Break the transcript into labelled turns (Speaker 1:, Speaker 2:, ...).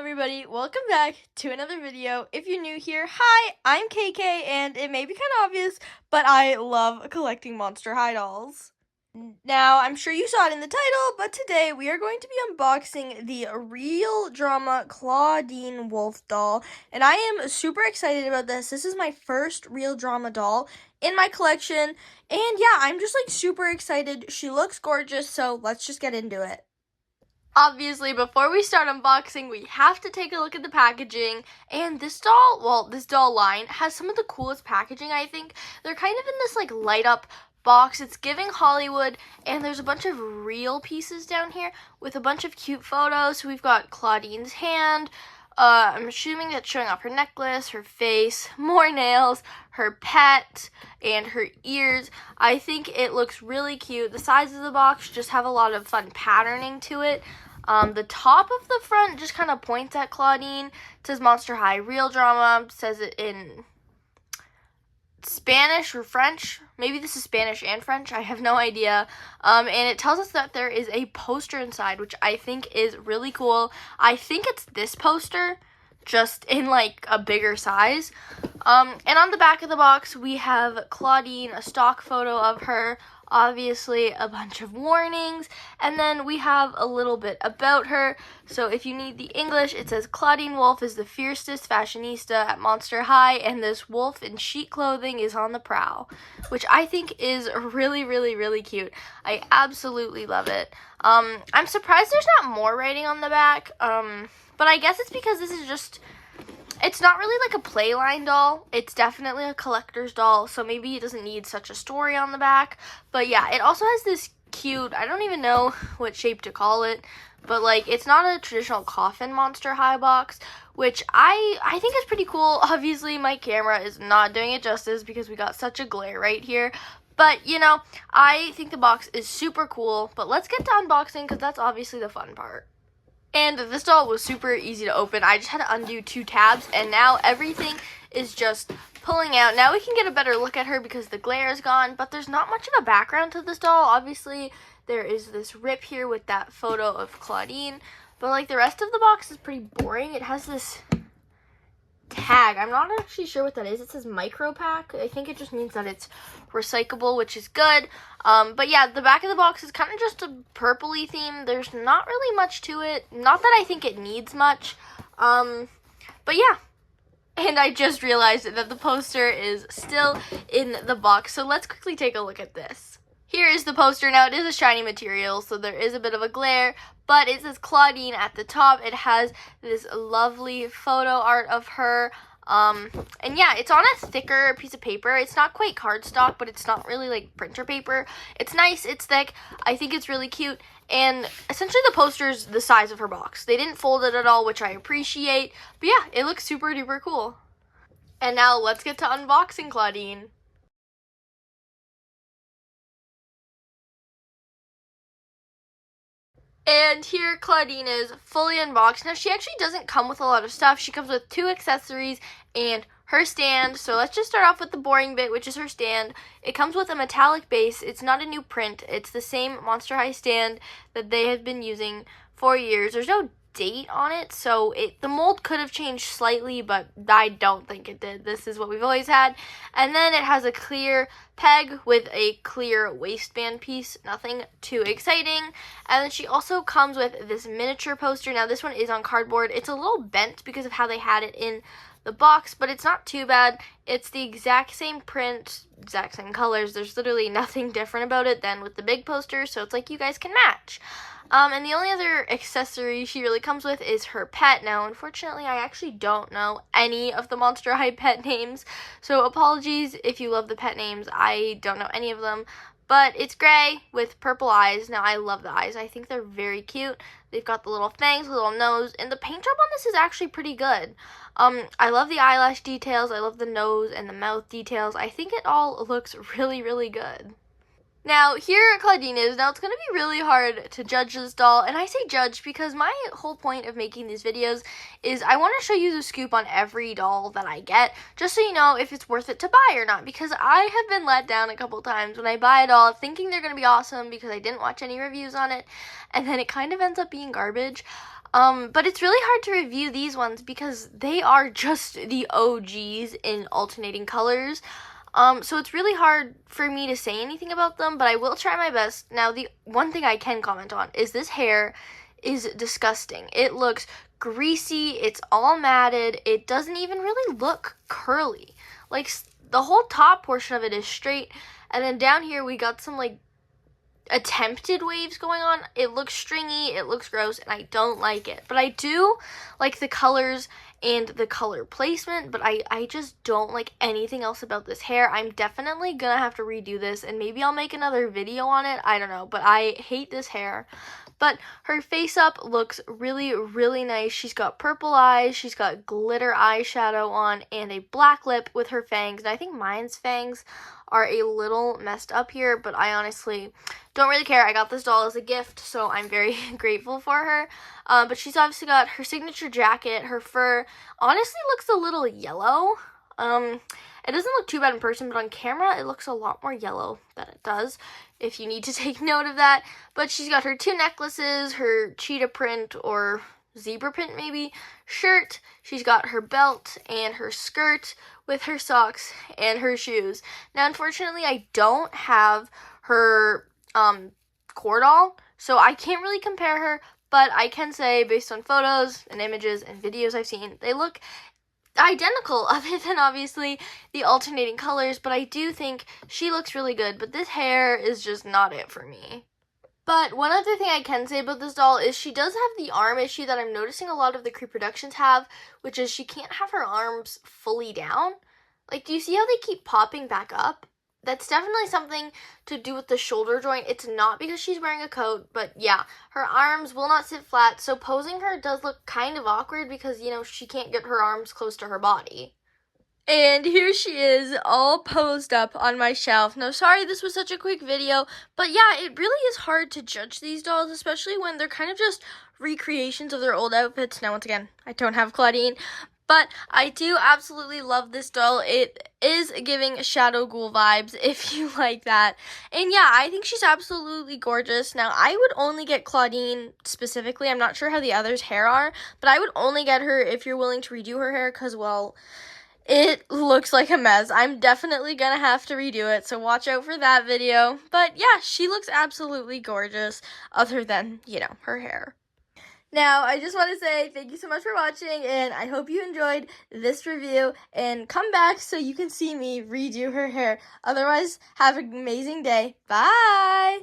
Speaker 1: everybody, welcome back to another video. If you're new here, hi, I'm KK, and it may be kind of obvious, but I love collecting Monster High dolls. Now, I'm sure you saw it in the title, but today we are going to be unboxing the Real Drama Clawdeen Wolf doll, and I am super excited about this. This is my first Real Drama doll in my collection, and yeah, I'm just super excited. She looks gorgeous, so let's just get into it. Obviously, before we start unboxing, we have to take a look at the packaging, and this doll line has some of the coolest packaging, I think. They're kind of in this, light-up box. It's giving Hollywood, and there's a bunch of real pieces down here with a bunch of cute photos. So we've got Clawdeen's hand. I'm assuming that's showing off her necklace, her face, more nails, her pet, and her ears. I think it looks really cute. The sides of the box just have a lot of fun patterning to it. The top of the front just kind of points at Clawdeen. It says Monster High Real Drama. It says it in Spanish or French. Maybe this is Spanish and French. I have no idea. And it tells us that there is a poster inside, which I think is really cool. I think it's this poster, just in a bigger size. And on the back of the box, we have Clawdeen, a stock photo of her, obviously a bunch of warnings, and then we have a little bit about her. So if you need the English, it says Clawdeen Wolf is the fiercest fashionista at Monster High, and this wolf in chic clothing is on the prowl, which I think is really, really, really cute. I absolutely love it. I'm surprised there's not more writing on the back, but I guess it's because this is just, it's not really a playline doll. It's definitely a collector's doll, so maybe it doesn't need such a story on the back. But yeah, it also has this cute, I don't even know what shape to call it, but it's not a traditional coffin Monster High box, which I think is pretty cool. Obviously, my camera is not doing it justice because we got such a glare right here. But, I think the box is super cool. But let's get to unboxing because that's obviously the fun part. And this doll was super easy to open. I just had to undo 2 tabs, and now everything is just pulling out. Now we can get a better look at her because the glare is gone, but there's not much of a background to this doll. Obviously, there is this rip here with that photo of Clawdeen, but the rest of the box is pretty boring. It has this tag. I'm not actually sure what that is. It says micro pack. I think it just means that it's recyclable, which is good. But yeah, the back of the box is kind of just a purpley theme. There's not really much to it. Not that I think it needs much. But yeah. And I just realized that the poster is still in the box. So let's quickly take a look at this. Here is the poster. Now, it is a shiny material, so there is a bit of a glare, but it says Clawdeen at the top. It has this lovely photo art of her. And yeah, it's on a thicker piece of paper. It's not quite cardstock, but it's not really printer paper. It's nice, it's thick. I think it's really cute. And essentially the poster's the size of her box. They didn't fold it at all, which I appreciate. But yeah, it looks super duper cool. And now let's get to unboxing Clawdeen. And here Clawdeen is fully unboxed. Now, she actually doesn't come with a lot of stuff. She comes with 2 accessories and her stand. So let's just start off with the boring bit, which is her stand. It comes with a metallic base. It's not a new print. It's the same Monster High stand that they have been using for years. There's no date on it, so the mold could have changed slightly, but I don't think it did. This is what we've always had. And then it has a clear peg with a clear waistband piece, nothing too exciting. And then she also comes with this miniature poster. Now this one is on cardboard. It's a little bent because of how they had it in the box, but it's not too bad. It's the exact same print, exact same colors. There's literally nothing different about it than with the big poster, so it's you guys can match. And the only other accessory she really comes with is her pet. Now, unfortunately, I actually don't know any of the Monster High pet names, so apologies if you love the pet names. I don't know any of them, but it's gray with purple eyes. Now, I love the eyes. I think they're very cute. They've got the little fangs, the little nose, and the paint job on this is actually pretty good. I love the eyelash details. I love the nose and the mouth details. I think it all looks really, really good. Now, here Clawdeen is. Now, it's going to be really hard to judge this doll, and I say judge because my whole point of making these videos is I want to show you the scoop on every doll that I get, just so you know if it's worth it to buy or not, because I have been let down a couple times when I buy a doll thinking they're going to be awesome because I didn't watch any reviews on it, and then it kind of ends up being garbage. But it's really hard to review these ones because they are just the OGs in alternating colors. So it's really hard for me to say anything about them, but I will try my best. Now, the one thing I can comment on is this hair is disgusting. It looks greasy, it's all matted, it doesn't even really look curly. Like, the whole top portion of it is straight, and then down here we got some, like, attempted waves going on. It looks stringy, it looks gross, and I don't like it. But I do like the colors and the color placement, but I just don't like anything else about this hair. I'm definitely gonna have to redo this, and maybe I'll make another video on it. I don't know, but I hate this hair. But her face up looks really, really nice. She's got purple eyes, she's got glitter eyeshadow on, and a black lip with her fangs. And I think mine's fangs are a little messed up here, but I honestly don't really care. I got this doll as a gift, so I'm very grateful for her. But she's obviously got her signature jacket. Her fur honestly looks a little yellow. It doesn't look too bad in person, but on camera it looks a lot more yellow than it does, if you need to take note of that. But she's got her 2 necklaces, her cheetah print or zebra print maybe shirt. She's got her belt and her skirt with her socks and her shoes. Now, unfortunately, I don't have her core doll, so I can't really compare her, but I can say based on photos and images and videos I've seen, they look identical, other than obviously the alternating colors, but I do think she looks really good, but this hair is just not it for me. But one other thing I can say about this doll is she does have the arm issue that I'm noticing a lot of the Cree Productions have, which is she can't have her arms fully down. Like, do you see how they keep popping back up? That's definitely something to do with the shoulder joint. It's not because she's wearing a coat, but yeah, her arms will not sit flat, so posing her does look kind of awkward because, you know, she can't get her arms close to her body. And here she is, all posed up on my shelf. Now, sorry this was such a quick video, but yeah, it really is hard to judge these dolls, especially when they're kind of just recreations of their old outfits. Now, once again, I don't have Clawdeen, but I do absolutely love this doll. It is giving Shadow Ghoul vibes, if you like that. And yeah, I think she's absolutely gorgeous. Now, I would only get Clawdeen specifically. I'm not sure how the others' hair are, but I would only get her if you're willing to redo her hair because, well, it looks like a mess. I'm definitely gonna have to redo it, so watch out for that video. But yeah, she looks absolutely gorgeous, other than, you know, her hair. Now, I just want to say thank you so much for watching, and I hope you enjoyed this review, and come back so you can see me redo her hair. Otherwise, have an amazing day. Bye!